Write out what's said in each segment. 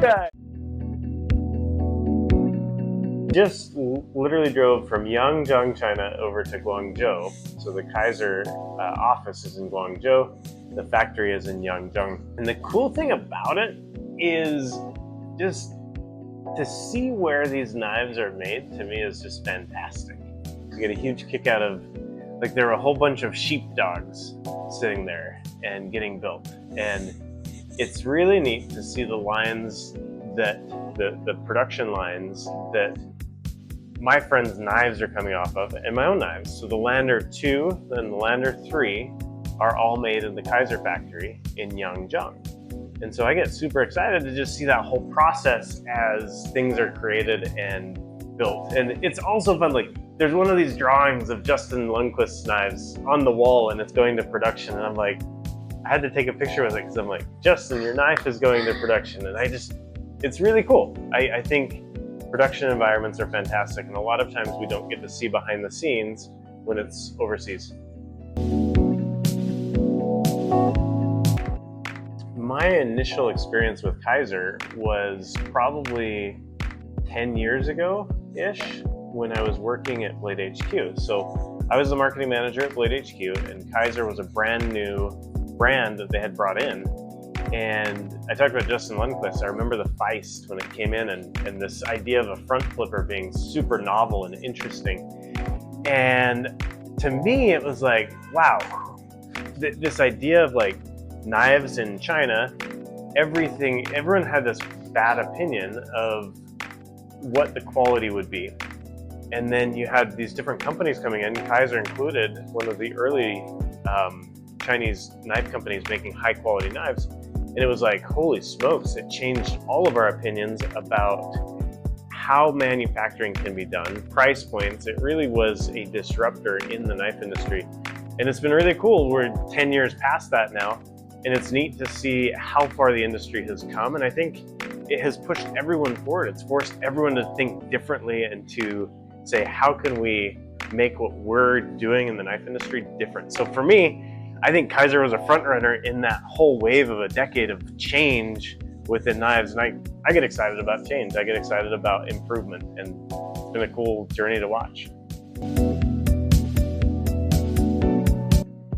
Yeah. Just literally drove from Yangzhou, China over to Guangzhou. So the Kizer office is in Guangzhou. The factory is in Yangzhou. And the cool thing about it is just to see where these knives are made, to me, is just fantastic. You get a huge kick out of, like, there were a whole bunch of sheepdogs sitting there and getting built. And it's really neat to see the lines that, the production lines that my friends' knives are coming off of, and my own knives. So the Lander 2 and the Lander 3 are all made in the Kizer factory in Yangzhou. And so I get super excited to just see that whole process as things are created and built. And it's also fun, like, there's one of these drawings of Justin Lundquist's knives on the wall and it's going to production, and I'm like, I had to take a picture with it because I'm like, Justin, your knife is going to production. And it's really cool. I think production environments are fantastic, and a lot of times we don't get to see behind the scenes when it's overseas. My initial experience with Kizer was probably 10 years ago-ish when I was working at Blade HQ. So I was the marketing manager at Blade HQ, and Kizer was a brand new brand that they had brought in. And I talked about Justin Lundquist. I remember the Feist when it came in, and this idea of a front flipper being super novel and interesting. And to me, it was like, wow, this idea of like knives in China, everyone had this bad opinion of what the quality would be. And then you had these different companies coming in, Kizer included, one of the early Chinese knife companies making high quality knives. And it was like, holy smokes, it changed all of our opinions about how manufacturing can be done, price points. It really was a disruptor in the knife industry. And it's been really cool. We're 10 years past that now. And it's neat to see how far the industry has come. And I think it has pushed everyone forward. It's forced everyone to think differently and to say, how can we make what we're doing in the knife industry different? So for me, I think Kizer was a front runner in that whole wave of a decade of change within knives. And I get excited about change. I get excited about improvement, and it's been a cool journey to watch.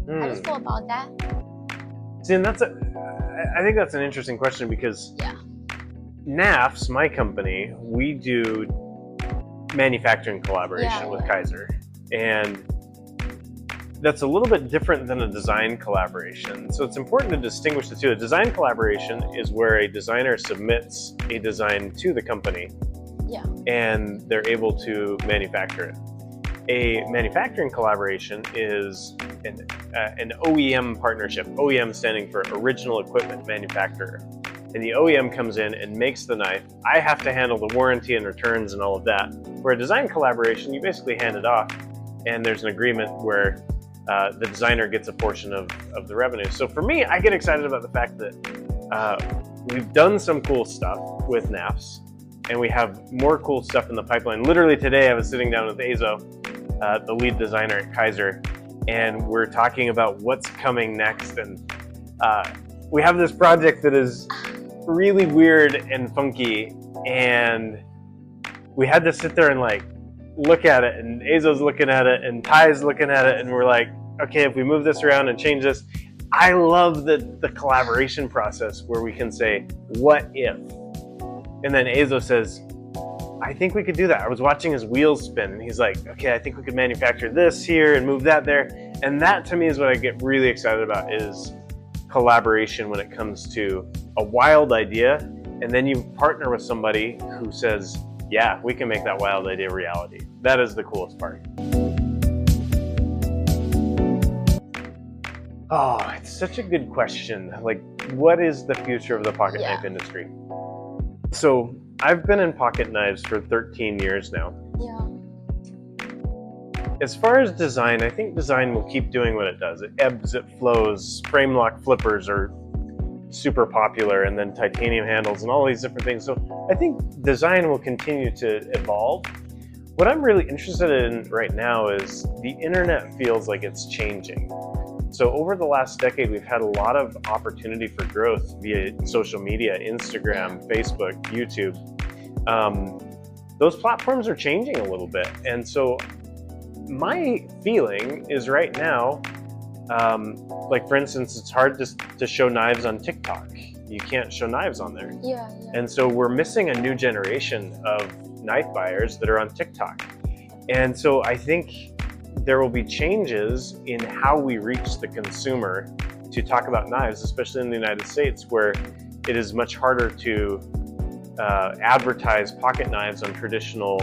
How do you feel about that? See, and I think that's an interesting question, because NAFS, my company, we do manufacturing collaboration with Kizer. And that's a little bit different than a design collaboration. So it's important to distinguish the two. A design collaboration is where a designer submits a design to the company and they're able to manufacture it. A manufacturing collaboration is an OEM partnership, OEM standing for Original Equipment Manufacturer. And the OEM comes in and makes the knife. I have to handle the warranty and returns and all of that. Where a design collaboration, you basically hand it off, and there's an agreement where the designer gets a portion of the revenue. So for me, I get excited about the fact that we've done some cool stuff with NAFS, and we have more cool stuff in the pipeline. Literally today, I was sitting down with Azo, the lead designer at Kizer, and we're talking about what's coming next. And we have this project that is really weird and funky, and we had to sit there and like look at it, and Azo's looking at it, and Ty's looking at it, and we're like, okay, if we move this around and change this. I love the collaboration process where we can say, what if? And then Azo says, I think we could do that. I was watching his wheels spin, and he's like, okay, I think we could manufacture this here and move that there. And that to me is what I get really excited about, is collaboration when it comes to a wild idea, and then you partner with somebody who says, yeah, we can make that wild idea reality. That is the coolest part. Oh, it's such a good question. Like, what is the future of the pocket knife industry? So I've been in pocket knives for 13 years now. As far as design, I think design will keep doing what it does. It ebbs, it flows. Frame lock flippers are super popular, and then titanium handles and all these different things. So I think design will continue to evolve. What I'm really interested in right now is the internet feels like it's changing. So over the last decade, we've had a lot of opportunity for growth via social media, Instagram, Facebook, YouTube. Those platforms are changing a little bit. And so my feeling is right now, like for instance, it's hard to show knives on TikTok. You can't show knives on there. Yeah. And so we're missing a new generation of knife buyers that are on TikTok. And so I think there will be changes in how we reach the consumer to talk about knives, especially in the United States, where it is much harder to advertise pocket knives on traditional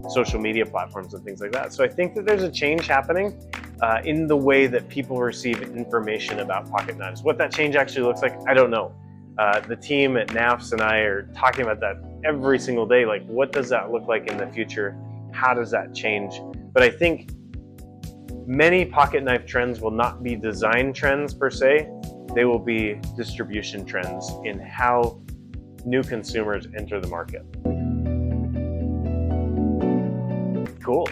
social media platforms and things like that. So I think that there's a change happening in the way that people receive information about pocket knives. What that change actually looks like, I don't know. The team at NAFS and I are talking about that every single day. Like, what does that look like in the future? How does that change? But I think many pocket knife trends will not be design trends per se. They will be distribution trends in how new consumers enter the market. Cool.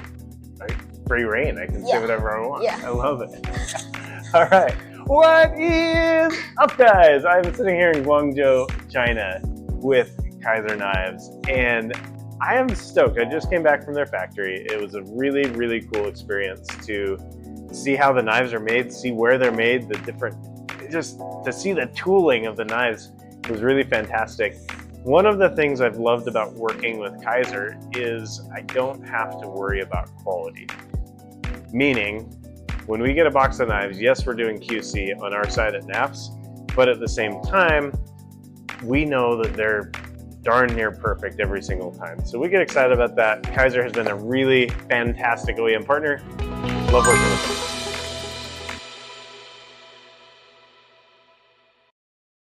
Right? Free reign. I can say whatever I want. Yeah. I love it. All right. What is up, guys? I'm sitting here in Guangzhou, China with Kizer Knives, and I am stoked. I just came back from their factory. It was a really, really cool experience to see how the knives are made, see where they're made, just to see the tooling of the knives. It was really fantastic. One of the things I've loved about working with Kizer is I don't have to worry about quality. Meaning, when we get a box of knives, yes, we're doing QC on our side at NAFS, but at the same time, we know that they're darn near perfect every single time. So we get excited about that. Kizer has been a really fantastic OEM partner. Love working with them.